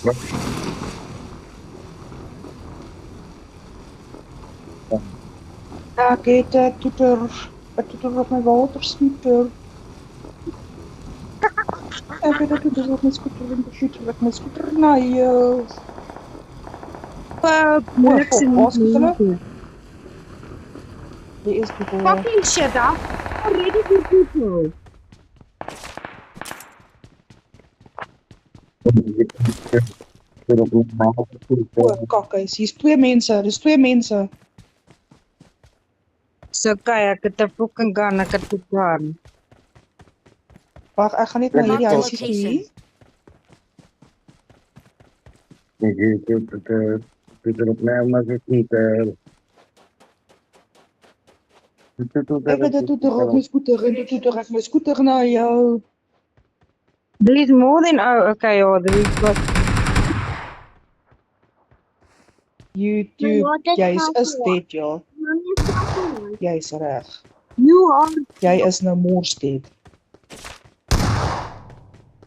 Ek het 'n toeter op my waterscooter. Ek het 'n toeter op my scooter en toeter op my scooter na jou. Niks in waar skiet hulle? die There is people. fucking shit up. Already for people. Kakkes, hier's 2 mense. Dis 2 mense. So kijk, ek het 'n fucking gun, ek het 'n gun. Wag, ek gaan net na hierdie Mark the huisie location. toe. Peter op mij, maar het niet. Ek het 'n toeter op my scooter en toeter ek my scooter na jou. There is more than, oh, okay, ja, there is what, YouTube, wat is jy's nou is voor? dead, ja. Jy's reg. you are, Jy is nou mors dead.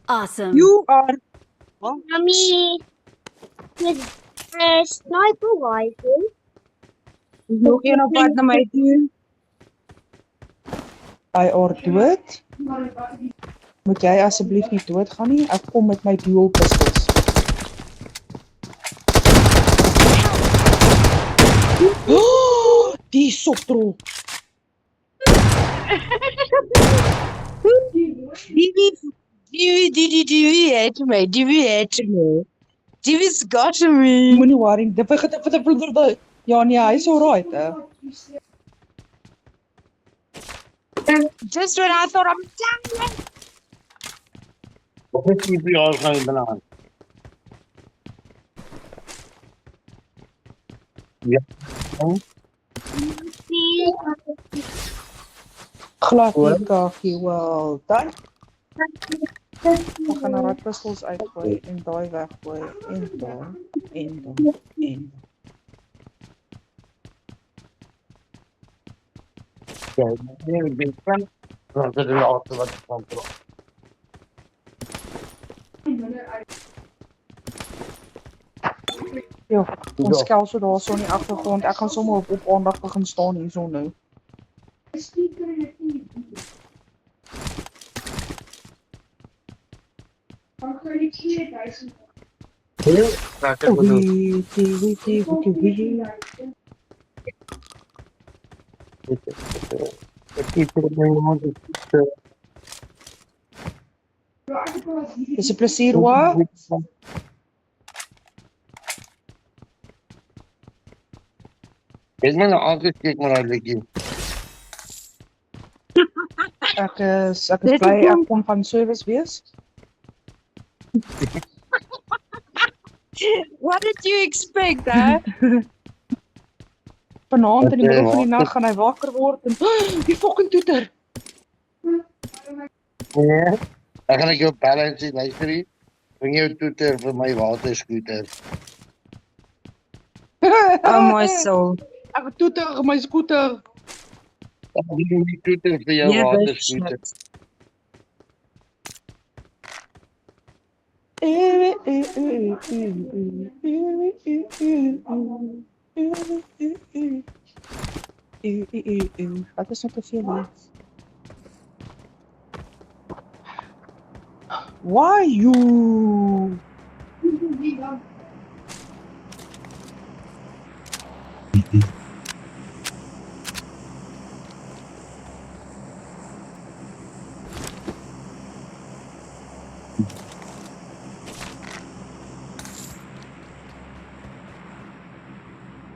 Awesome. you are, Mami, met sniper rifle. nog een op pad na my toe. Hy are dood. Moet jy asseblief nie doodgaan nie? Ek kom met my dual pistols. Oh, die soptrol. Die het my, Divi's got me. Moenie worry. Ja nee, hy's alright, hè. Just when I thought I'm done. Wat is die bij ons gaan banaan? Ja. Glad nie kakie, well done. Ek gaan nou daai pistols uitgooi en daai weggooi en dan en dan en Ja, nee, ik ben fan. Dat is de laatste wat ik van trok. ja, ons skel so daar so in die agtergrond. Ek gaan sommer op aandag begin staan hierso nou. Heel lekker bedoeld. Ik kies er op mijn mond. Dis 'n plesier hoor. Ik ben altijd kijk maar uit de Ek is bly ek kon van service wees. What did you expect, huh? Vanaand in die middel van die nag gaan hy wakker word en die fucking toeter. Ja. Dan ga ik jou bellen en zeggen, luister hier. Bring jou toeter voor mijn waterscooter. Oh my soul. Ek het toeter op my scooter. Dan bring die toeter voor jouw Yeah, waterscooter. Wat is nou te veel hier? Why you?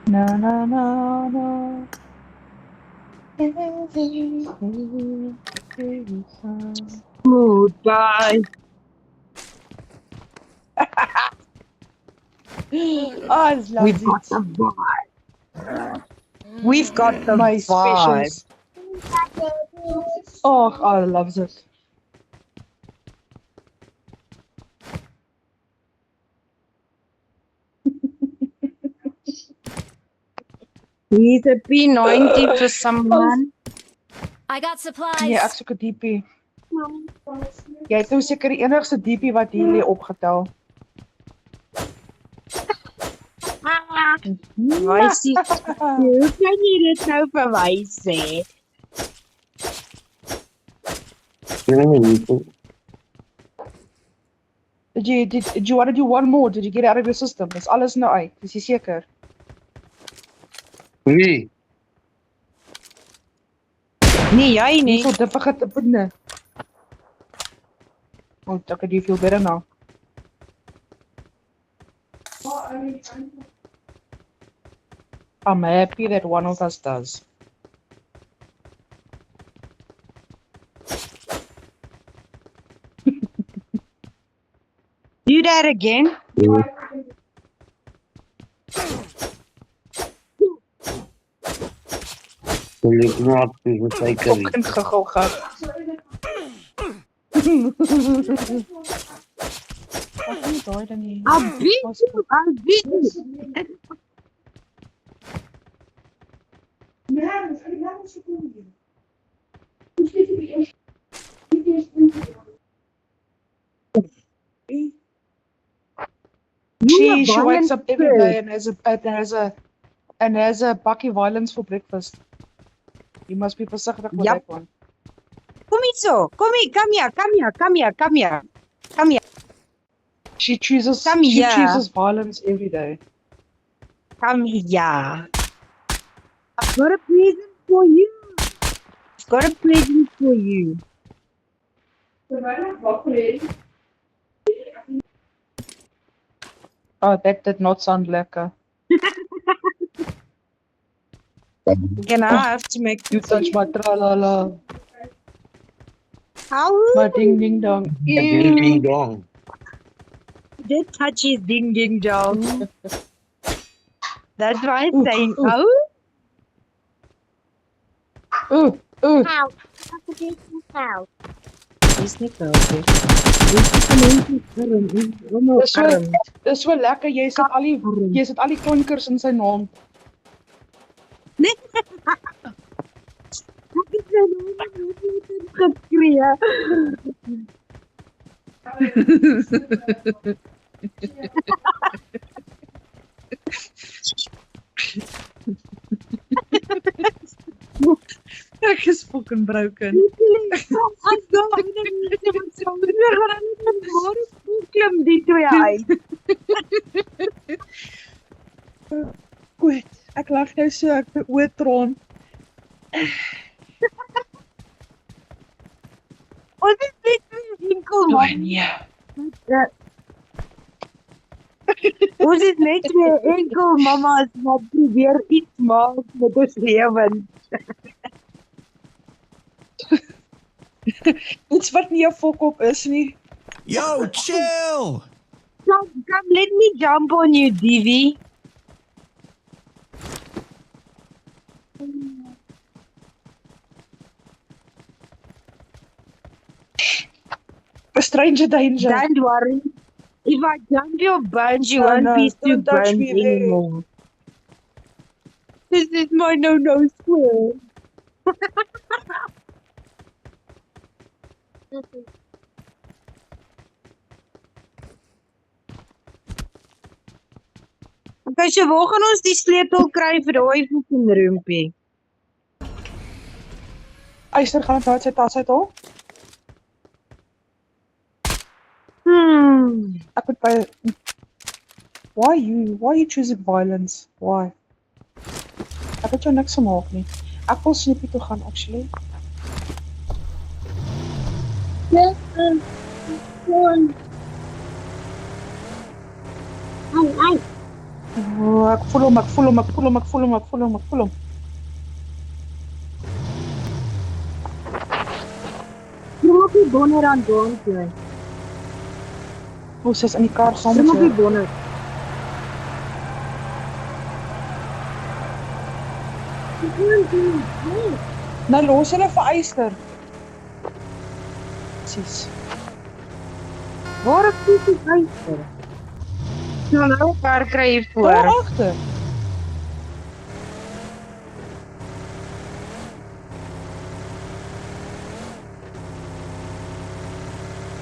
Na na na na. Goodbye. I love We've got it. the vibe. We've got the My vibe. specials. Oh, I love it. He's a P90 for someone. I got supplies. Nee, ek soek 'n DP. Jy het nou seker die enigste DP wat hier lê opgetel. Wysie, hoe kan jy dit nou verwys sê? Did you want to do one more? Did you get it out of your system? Is alles nou uit? Is jy seker? Wie? Nee, jy nie. So difficult to put in. Oh, okay, do you feel better now? I'm happy that one of us does. Do that again. Wil jy knap is met my curry? Fucking gegil gehad. Wat nie daai dan nie. I'll beat you. She wakes up every day and has a bakkie violence for breakfast. You must be versigtig with Yep. that one. Kom hier so. Kom hier, come here. She chooses Come she here. chooses violence every day. Come here. I've got a present for you. Oh, that did not sound lekker. Can I have to make You touch my tra-la-la, how my ding-ding-dong. Ding ding dong. did touch his ding dong? That's why I'm saying, ooh. oh, Ooh, ooh. How? How could you how? dis nie koud nie. Dis Dis so lekker, jy sit al die klonkers in sy naam. geskree. Ek is fucking broken. As daar mense wat sonder gaan net maar klim die twee uit. Goed, ek lag nou so, ek het oortraan. Ons is net enkel Oh man. nee. Ons is net twee enkel mamas wat probeer iets maak met ons lewens. Iets wat nie 'n fok op is nie. Yo, chill! Come, let me jump on you, Divi. A stranger danger. Don't worry. If I jump your bones, you Oh, won't no, be too don't touch bones me there. anymore. This is my no square. Okay, so waar gaan ons die sleutel kry vir daai fucking roompie? Eyster gaan dit nou uit sy tas uithaal. Ek moet by Why you choosing violence? Why? Ek het jou niks gemaak nie. Ek wil Snoopy toe gaan actually. Oh, ek voel hom. Maak die bonner aan daan toe. Oh, sy's in die kar saam met Maak die jou. bonner. Nou los hulle vir Eyster. Presies. Waar is die vyster? Nou nou kar kry hier voor. Daar agter.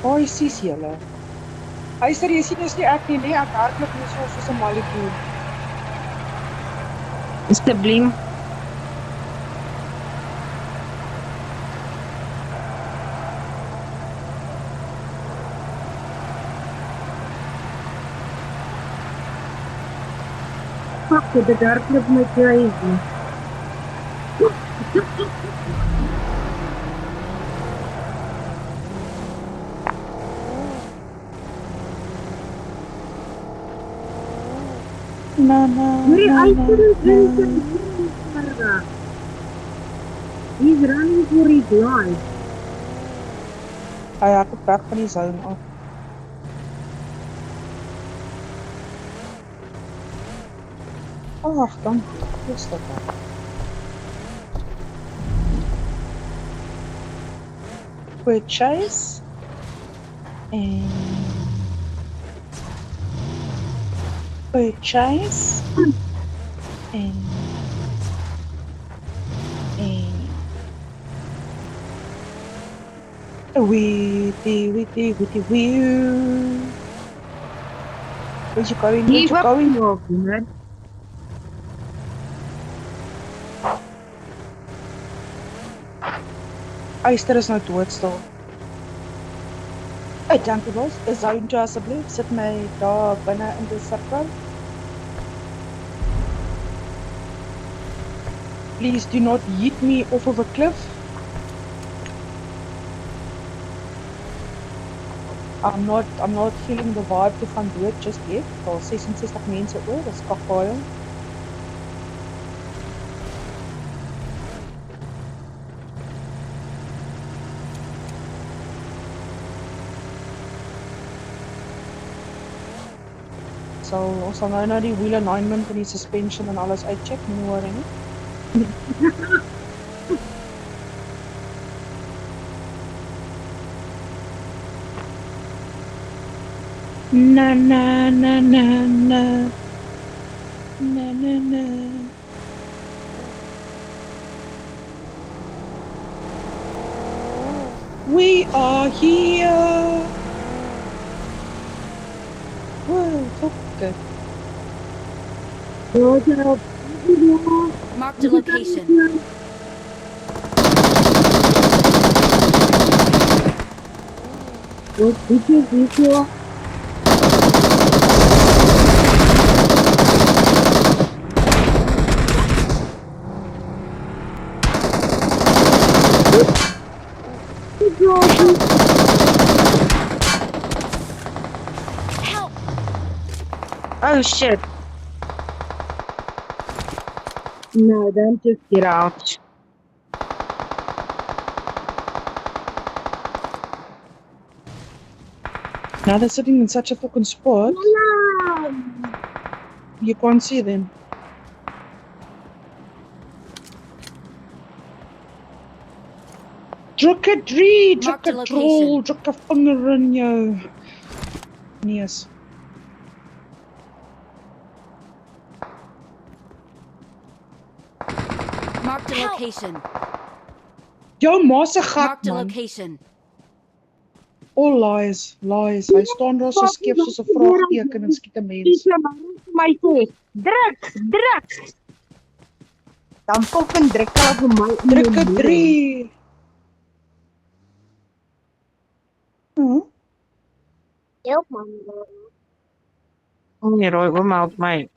Oh, jy sies julle. Eyster, jy sien dis nie ek nie, nee, ek hardloop nie soos 'n malletjie. Sublime. Fuck, the dark look my crazy. Na na Wait, na I na couldn't na. He's running for his life. Hy ek het weg van die zone af. Ag, dankie. Dis dit. Quick chase. En quick chase. En wee. Where's you going? Where's Give you up going? walking, man. Eyster is nou doodstil. Dankie bos. Is zone toe asseblief. Sit my daar binne in die sirkel. Please do not hit me off of a cliff. I'm not feeling the vibe to gaan dood just yet. Daar 66 mense oor, dis kakpaal. So ons sal nou die wheel alignment en die suspension en alles uitcheck, nie worry nie. Na na na na na na na na. We are here. Whoa, okay. Marked a location. Video. Help! Oh shit. No, don't just get out. Now they're sitting in such a fucking spot, you can't see them. Druk 'n 3, druk Marked a 'n location. troll, druk 'n vinger in jou neus. Marked a location. Jou ma se gat Marked a man. location. All lies, lies. Hy staan daar so skeef soos 'n vraagteken en skiet 'n mens. My face. Druk. Dan fucking druk hulle vir my. Druk 'n 3. Help, man. Oh nee, Roy, kom maar op my.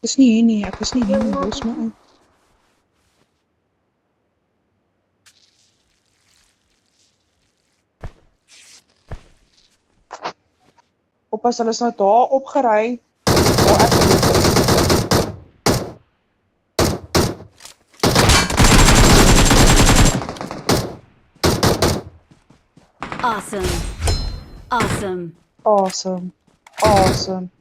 Dis nie hier nie, ek is nie hier nie, los my uit. Oppas, hulle is nou daar opgery. Waar ek dood is. Awesome. Awesome. Awesome. Awesome.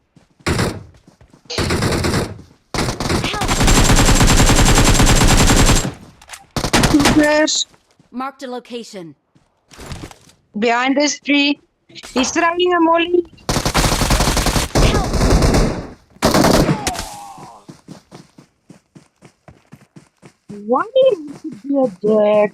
Yes. Marked a location. Behind this tree. He's throwing a molly. Why do you have to be a dick?